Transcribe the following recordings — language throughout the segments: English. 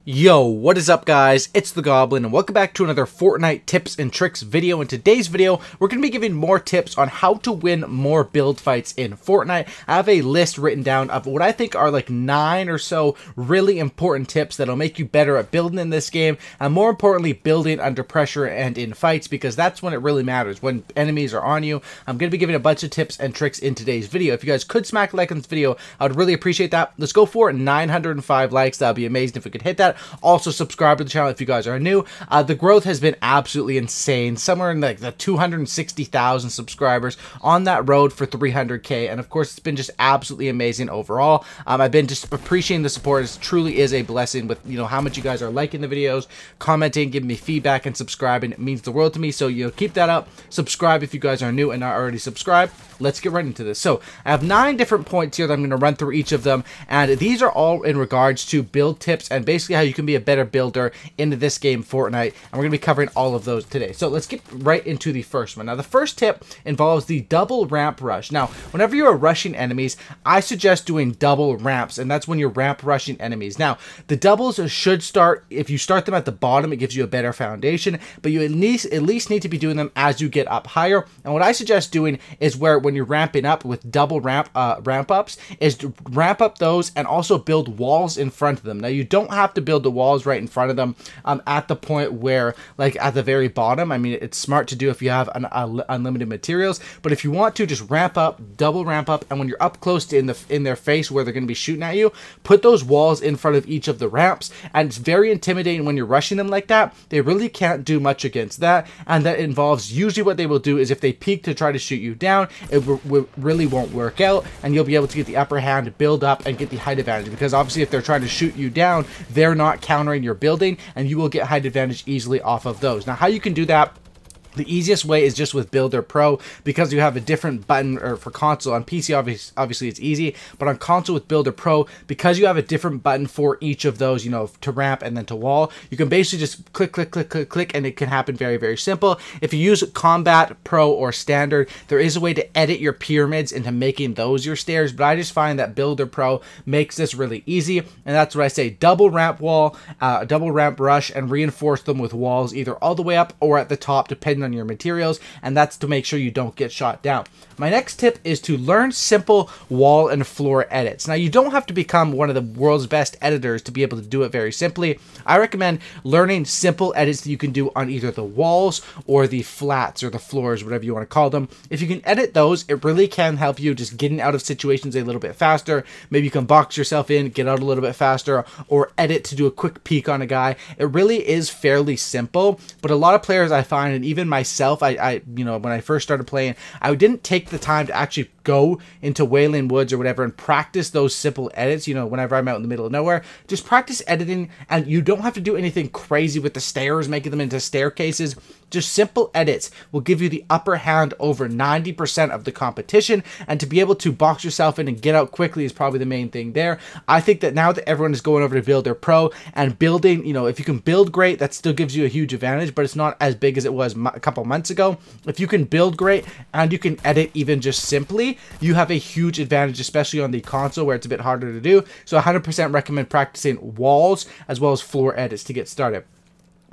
Yo, what is up guys? It's the Goblin and welcome back to another Fortnite tips and tricks video. In today's video, we're going to be giving more tips on how to win more build fights in Fortnite. I have a list written down of what I think are like 9 or so really important tips that'll make you better at building in this game, and more importantly, building under pressure and in fights, because that's when it really matters, when enemies are on you. I'm going to be giving a bunch of tips and tricks in today's video. If you guys could smack a like on this video, I would really appreciate that. Let's go for 905 likes. That would be amazing if we could hit that. Also subscribe to the channel if you guys are new. The growth has been absolutely insane, somewhere in like the 260,000 subscribers on that road for 300k, and of course it's been just absolutely amazing overall. I've been just appreciating the support. It truly is a blessing with how much you guys are liking the videos, commenting, giving me feedback, and subscribing. It means the world to me, so keep that up. Subscribe if you guys are new and not already subscribed. Let's get right into this. So I have 9 different points here that I'm going to run through each of them, and these are all in regards to build tips and basically how you can be a better builder into this game, Fortnite, and we're going to be covering all of those today. So let's get right into the first one. Now the first tip involves the double ramp rush. Now whenever you are rushing enemies, I suggest doing double ramps, and that's when you're ramp rushing enemies. Now the doubles should start, if you start them at the bottom, it gives you a better foundation, but you at least need to be doing them as you get up higher. And what I suggest doing is when you're ramping up with double ramp ups, is to ramp up those and also build walls in front of them. Now you don't have to build the walls right in front of them at the point where, like, at the very bottom. I mean, it's smart to do if you have unlimited materials, but if you want to, just ramp up, double ramp up, and when you're up close to in their face where they're going to be shooting at you, put those walls in front of each of the ramps. And it's very intimidating when you're rushing them like that. They really can't do much against that, and that involves, usually what they will do is if they peek to try to shoot you down, it really won't work out, and you'll be able to get the upper hand, build up, and get the height advantage, because obviously if they're trying to shoot you down, they're not countering your building, and you will get height advantage easily off of those. Now how you can do that, the easiest way is just with Builder Pro, because you have a different button, or for console. On PC, obviously it's easy, but on console with Builder Pro, because you have a different button for each of those, to ramp and then to wall, you can basically just click, click, click, click, click, and it can happen very, very simple. If you use Combat, Pro, or Standard, there is a way to edit your pyramids into making those your stairs, but I just find that Builder Pro makes this really easy, and that's what I say: double ramp wall, double ramp rush, and reinforce them with walls either all the way up or at the top, depending on your materials, and that's to make sure you don't get shot down. My next tip is to learn simple wall and floor edits. Now you don't have to become one of the world's best editors to be able to do it very simply. I recommend learning simple edits that you can do on either the walls or the flats or the floors, whatever you want to call them. If you can edit those, it really can help you just getting out of situations a little bit faster. Maybe you can box yourself in, get out a little bit faster, or edit to do a quick peek on a guy. It really is fairly simple, but a lot of players, I find, and even myself, I when I first started playing, I didn't take the time to actually go into Wailing Woods or whatever and practice those simple edits. Whenever I'm out in the middle of nowhere, just practice editing, and you don't have to do anything crazy with the stairs, making them into staircases. Just simple edits will give you the upper hand over 90% of the competition, and to be able to box yourself in and get out quickly is probably the main thing there. I think that now that everyone is going over to Builder Pro and building, if you can build great, that still gives you a huge advantage, but it's not as big as it was a couple months ago. If you can build great and you can edit even just simply, you have a huge advantage, especially on the console where it's a bit harder to do. So 100% recommend practicing walls as well as floor edits to get started.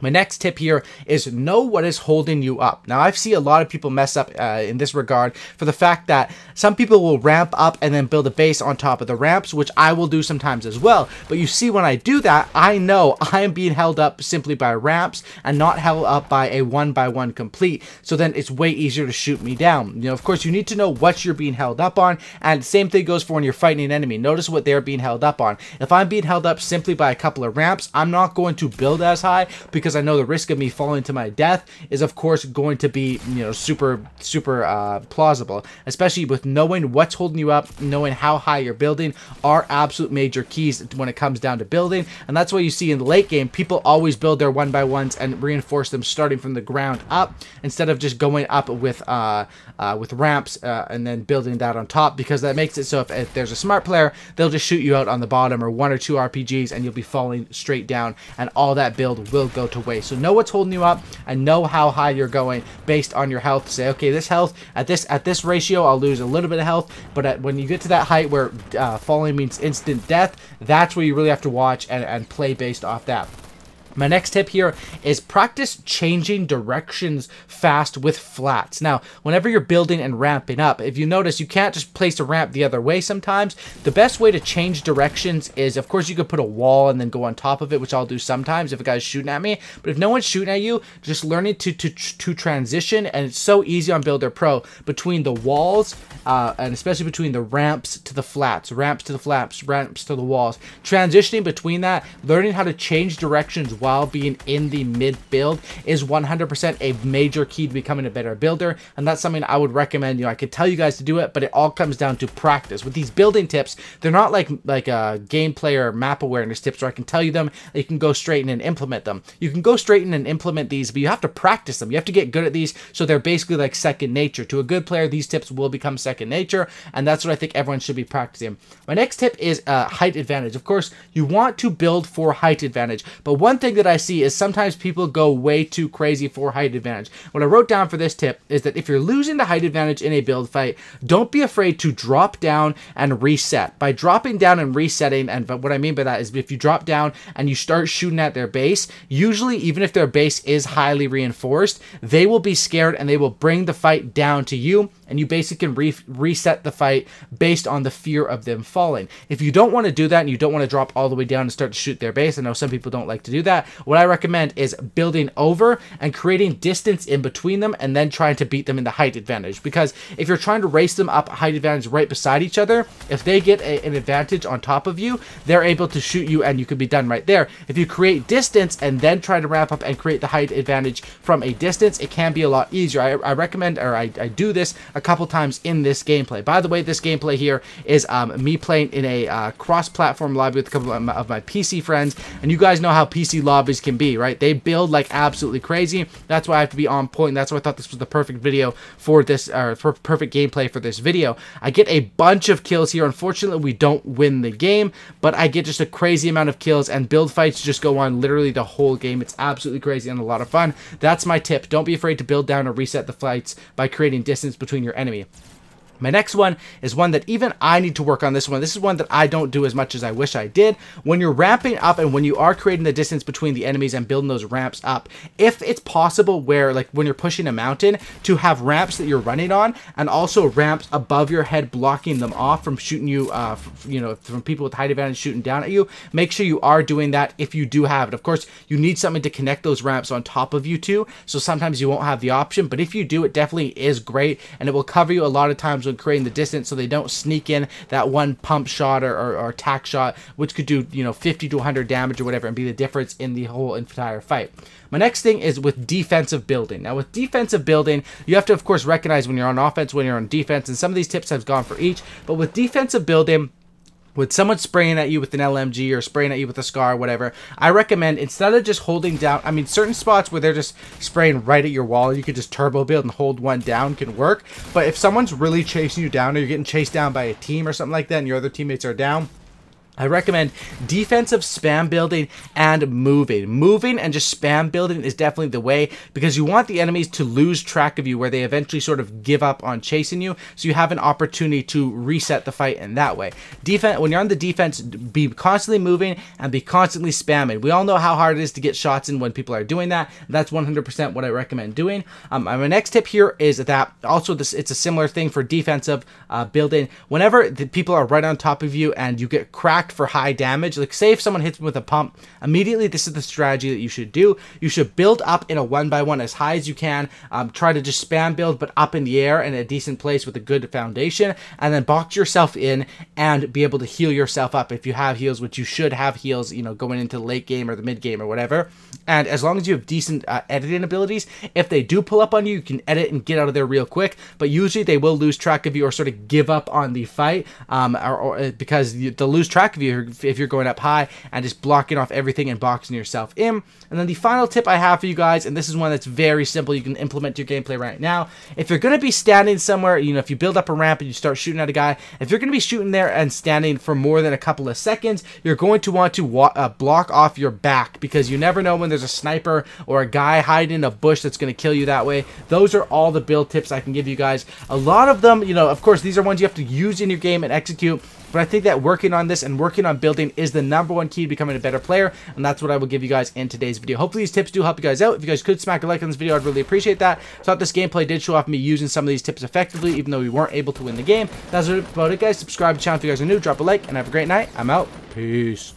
My next tip here is know what is holding you up. Now, I've seen a lot of people mess up in this regard for the fact that some people will ramp up and then build a base on top of the ramps, which I will do sometimes as well. But you see, when I do that, I know I am being held up simply by ramps and not held up by a 1-by-1 complete. So then it's way easier to shoot me down. Of course, you need to know what you're being held up on, and the same thing goes for when you're fighting an enemy. Notice what they're being held up on. If I'm being held up simply by a couple of ramps, I'm not going to build as high, because I know the risk of me falling to my death is, of course, going to be, super plausible. Especially with knowing what's holding you up, knowing how high you're building, are absolute major keys when it comes down to building. And that's why you see in the late game, people always build their 1-by-1s and reinforce them starting from the ground up, instead of just going up with ramps and then building that on top, because that makes it so if there's a smart player, they'll just shoot you out on the bottom, or 1 or 2 RPGs, and you'll be falling straight down, and all that build will go to to waste. So know what's holding you up and know how high you're going based on your health. Say, okay, this health at this ratio, I'll lose a little bit of health, but when you get to that height where falling means instant death, that's where you really have to watch and play based off that. My next tip here is practice changing directions fast with flats. Now, whenever you're building and ramping up, if you notice, you can't just place a ramp the other way sometimes. The best way to change directions is, of course, you could put a wall and then go on top of it, which I'll do sometimes if a guy's shooting at me. But if no one's shooting at you, just learning to transition, and it's so easy on Builder Pro, between the walls, and especially between the ramps to the flats, ramps to the flaps, ramps to the walls. Transitioning between that, learning how to change directions while being in the mid build is 100% a major key to becoming a better builder, and that's something I would recommend. You know, I could tell you guys to do it, but it all comes down to practice. With these building tips, they're not like gameplay or map awareness tips where I can tell you them, you can go straight in and implement them. You can go straight in and implement these, but you have to practice them. You have to get good at these, so they're basically like second nature. To a good player, these tips will become second nature, and that's what I think everyone should be practicing. My next tip is height advantage. Of course, you want to build for height advantage, but one thing that I see is sometimes people go way too crazy for height advantage. What I wrote down for this tip is that if you're losing the height advantage in a build fight, don't be afraid to drop down and reset. By dropping down and resetting, but what I mean by that is if you drop down and you start shooting at their base, usually even if their base is highly reinforced, they will be scared and they will bring the fight down to you, and you basically can reset the fight based on the fear of them falling. If you don't want to do that and you don't want to drop all the way down and start to shoot their base, I know some people don't like to do that, what I recommend is building over and creating distance in between them and then trying to beat them in the height advantage. Because if you're trying to race them up a height advantage right beside each other, if they get an advantage on top of you, they're able to shoot you and you could be done right there. If you create distance and then try to ramp up and create the height advantage from a distance, it can be a lot easier. I recommend, or I do this a couple times in this gameplay. By the way, this gameplay here is me playing in a cross-platform lobby with a couple of my PC friends, and you guys know how PC lobbies can be, right? They build like absolutely crazy. That's why I have to be on point. That's why I thought this was the perfect video for this, or for perfect gameplay for this video. I get a bunch of kills here. Unfortunately, we don't win the game, but I get just a crazy amount of kills, and build fights just go on literally the whole game. It's absolutely crazy and a lot of fun. That's my tip. Don't be afraid to build down or reset the fights by creating distance between your enemy. My next one is one that even I need to work on. This one is one that I don't do as much as I wish I did. When you're ramping up and when you are creating the distance between the enemies and building those ramps up, if it's possible where, like when you're pushing a mountain, to have ramps that you're running on and also ramps above your head blocking them off from shooting you, you know, from people with height advantage shooting down at you, make sure you are doing that if you do have it. Of course, you need something to connect those ramps on top of you too, so sometimes you won't have the option, but if you do, it definitely is great, and it will cover you a lot of times when creating the distance, so they don't sneak in that one pump shot or attack shot, which could do, you know, 50 to 100 damage or whatever, and be the difference in the whole entire fight. My next thing is with defensive building. Now, with defensive building, you have to, of course, recognize when you're on offense, when you're on defense, and some of these tips I've gone for each, but with defensive building, with someone spraying at you with an LMG or spraying at you with a SCAR or whatever, I recommend, instead of just holding down, I mean, certain spots where they're just spraying right at your wall, you could just turbo build and hold one down can work. But if someone's really chasing you down, or you're getting chased down by a team or something like that, and your other teammates are down, I recommend defensive spam building and moving. Moving and just spam building is definitely the way, because you want the enemies to lose track of you where they eventually sort of give up on chasing you, so you have an opportunity to reset the fight in that way. When you're on the defense, be constantly moving and be constantly spamming. We all know how hard it is to get shots in when people are doing that. That's 100% what I recommend doing. My next tip here is that also it's a similar thing for defensive building. Whenever the people are right on top of you and you get cracked for high damage, like say if someone hits me with a pump, immediately this is the strategy that you should do. You should build up in a 1x1 as high as you can. Try to just spam build, but up in the air in a decent place with a good foundation, and then box yourself in and be able to heal yourself up if you have heals, which you should have heals, you know, going into the late game or the mid game or whatever. And as long as you have decent editing abilities, if they do pull up on you, you can edit and get out of there real quick, but usually they will lose track of you or sort of give up on the fight, because they'll lose track back if you're going up high, and just blocking off everything and boxing yourself in. And then the final tip I have for you guys, and this is one that's very simple, you can implement your gameplay right now. If you're going to be standing somewhere, you know, if you build up a ramp and you start shooting at a guy, if you're going to be shooting there and standing for more than a couple of seconds, you're going to want to block off your back, because you never know when there's a sniper or a guy hiding in a bush that's going to kill you that way. Those are all the build tips I can give you guys. A lot of them, you know, of course, these are ones you have to use in your game and execute. But I think that working on this and working on building is the #1 key to becoming a better player, and that's what I will give you guys in today's video. Hopefully these tips do help you guys out. If you guys could smack a like on this video, I'd really appreciate that. So I thought this gameplay did show off me using some of these tips effectively, even though we weren't able to win the game. That's about it, guys. Subscribe to the channel if you guys are new, drop a like, and have a great night. I'm out. Peace.